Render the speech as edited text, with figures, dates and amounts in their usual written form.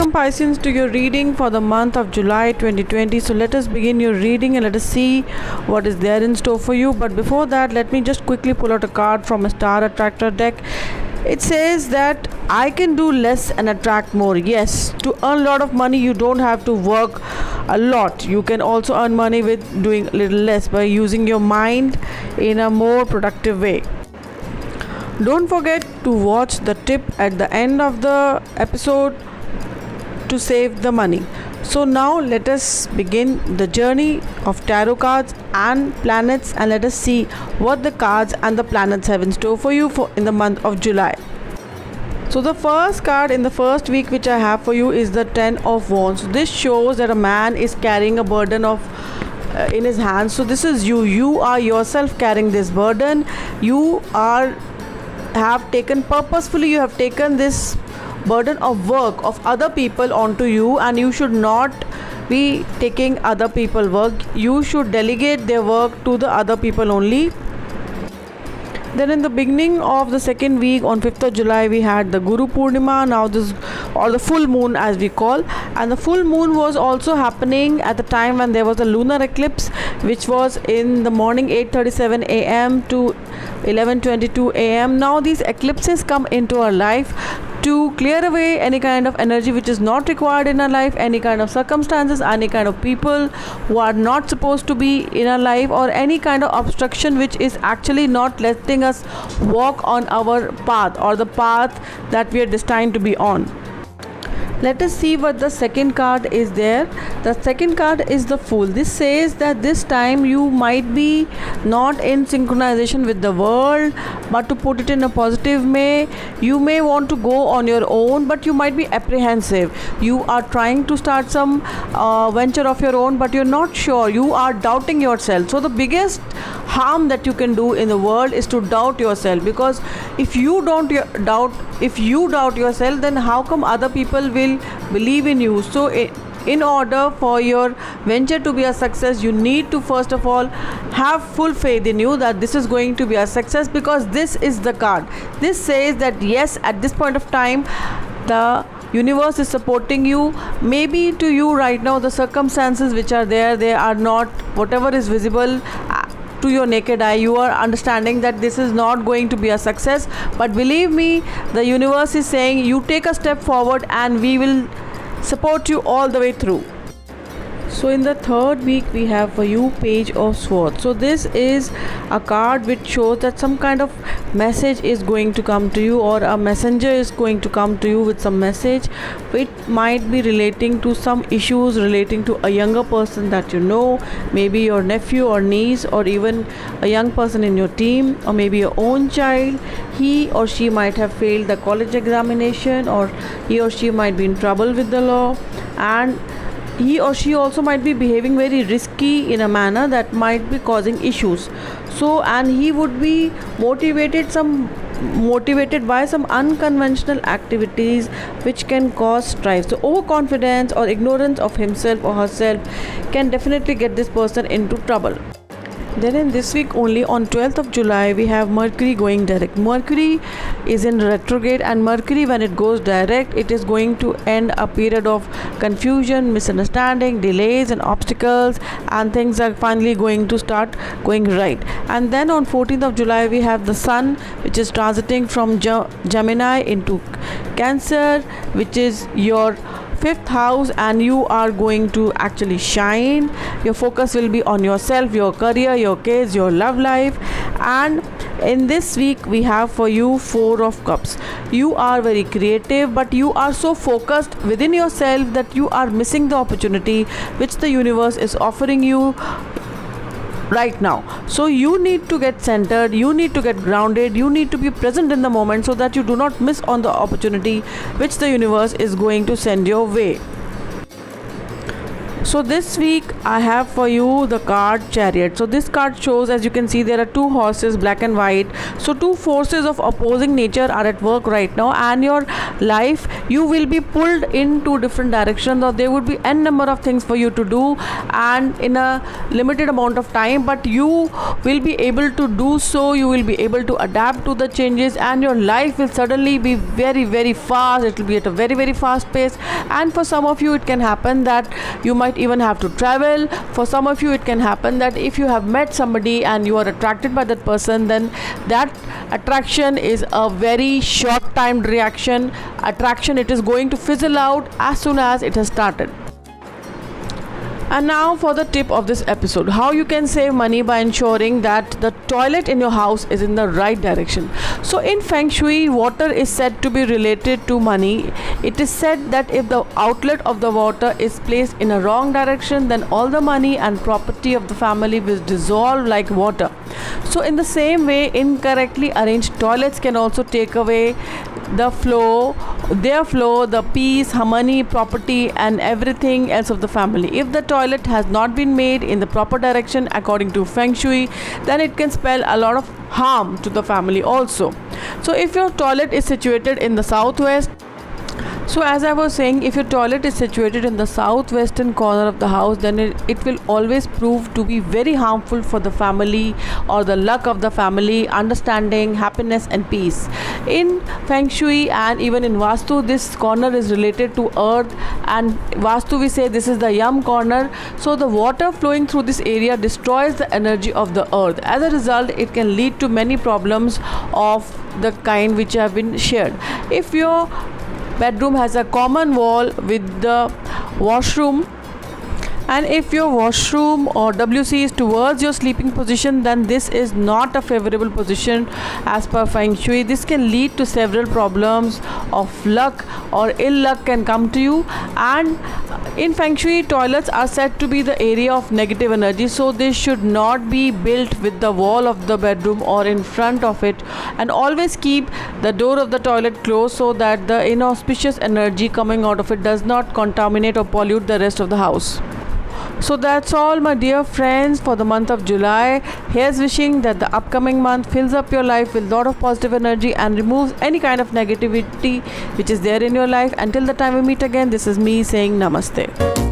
Welcome Pisceans to your reading for the month of July 2020. So let us begin your reading and let us see what is there in store for you. But before that, let me just quickly pull out a card from a star attractor deck. It says that I can do less and attract more. Yes, to earn a lot of money you don't have to work a lot. You can also earn money with doing a little less by using your mind in a more productive way. Don't forget to watch the tip at the end of the episode to save the money. So now let us begin the journey of tarot cards and planets, and let us see what the cards and the planets have in store for you in the month of July. So the first card in the first week which I have for you is the Ten of Wands. This shows that a man is carrying a burden of in his hands. So this is you are yourself carrying this burden. You have taken this burden of work of other people onto you, and you should not be taking other people work. You should delegate their work to the other people only. Then in the beginning of the second week on 5th of July we had the Guru Purnima, now this, or the full moon as we call, and the full moon was also happening at the time when there was a lunar eclipse, which was in the morning 8:37 a.m. to 11:22 a.m. Now these eclipses come into our life to clear away any kind of energy which is not required in our life, any kind of circumstances, any kind of people who are not supposed to be in our life, or any kind of obstruction which is actually not letting us walk on our path or the path that we are destined to be on. Let us see what the second card is there. The second card is the Fool. This says that this time you might be not in synchronization with the world, but to put it in a positive way, you may want to go on your own, but you might be apprehensive. You are trying to start some venture of your own, but you're not sure. You are doubting yourself. So the biggest harm that you can do in the world is to doubt yourself, because if you doubt yourself, then how come other people will believe in you? So in order for your venture to be a success, you need to first of all have full faith in you that this is going to be a success, because this is the card. This says that yes, at this point of time the universe is supporting you. Maybe to you right now the circumstances which are there, they are not whatever is visible to your naked eye. You are understanding that this is not going to be a success, but believe me, the universe is saying you take a step forward and we will support you all the way through. So in the third week we have for you Page of Swords. So this is a card which shows that some kind of message is going to come to you, or a messenger is going to come to you with some message which might be relating to some issues relating to a younger person that you know, maybe your nephew or niece, or even a young person in your team, or maybe your own child. He or she might have failed the college examination, or he or she might be in trouble with the law, and he or she also might be behaving very risky in a manner that might be causing issues. So, and he would be motivated by some unconventional activities which can cause strife. So overconfidence or ignorance of himself or herself can definitely get this person into trouble. Then in this week only on 12th of July we have Mercury going direct. Mercury is in retrograde, and Mercury, when it goes direct, it is going to end a period of confusion, misunderstanding, delays and obstacles, and things are finally going to start going right. And then on 14th of July we have the Sun, which is transiting from Gemini into Cancer, which is your 5th house, and you are going to actually shine. Your focus will be on yourself, your career, your kids, your love life. And in this week we have for you Four of Cups. You are very creative, but you are so focused within yourself that you are missing the opportunity which the universe is offering you right now. So you need to get centered, you need to get grounded, you need to be present in the moment so that you do not miss on the opportunity which the universe is going to send your way. So this week I have for you the card Chariot. So this card shows, as you can see, there are two horses, black and white. So two forces of opposing nature are at work right now, and your life, you will be pulled in two different directions, or there would be n number of things for you to do and in a limited amount of time, but you will be able to do so. You will be able to adapt to the changes, and your life will suddenly be very, very fast. It will be at a very, very fast pace. And for some of you, it can happen that you might even have to travel. For some of you, it can happen that if you have met somebody and you are attracted by that person, then that attraction is a very short timed attraction. It is going to fizzle out as soon as it has started. And now for the tip of this episode, how you can save money by ensuring that the toilet in your house is in the right direction. So in Feng Shui, water is said to be related to money. It is said that if the outlet of the water is placed in a wrong direction, then all the money and property of the family will dissolve like water. So in the same way, incorrectly arranged toilets can also take away the flow, the peace, harmony, property and everything else of the family. If the toilet has not been made in the proper direction according to Feng Shui, then it can spell a lot of harm to the family also. So if your toilet is situated in the southwest, so as I was saying, if your toilet is situated in the southwestern corner of the house, then it will always prove to be very harmful for the family or the luck of the family, understanding, happiness and peace. In Feng Shui and even in Vastu, this corner is related to earth, and Vastu we say this is the Yam corner. So the water flowing through this area destroys the energy of the earth. As a result, it can lead to many problems of the kind which have been shared. If your bedroom has a common wall with the washroom, and if your washroom or WC is towards your sleeping position, then this is not a favorable position as per Feng Shui. This can lead to several problems of luck, or ill luck can come to you. And in Feng Shui, toilets are said to be the area of negative energy, so they should not be built with the wall of the bedroom or in front of it. And always keep the door of the toilet closed so that the inauspicious energy coming out of it does not contaminate or pollute the rest of the house. So that's all, my dear friends, for the month of July. Here's wishing that the upcoming month fills up your life with a lot of positive energy and removes any kind of negativity which is there in your life. Until the time we meet again, this is me saying namaste.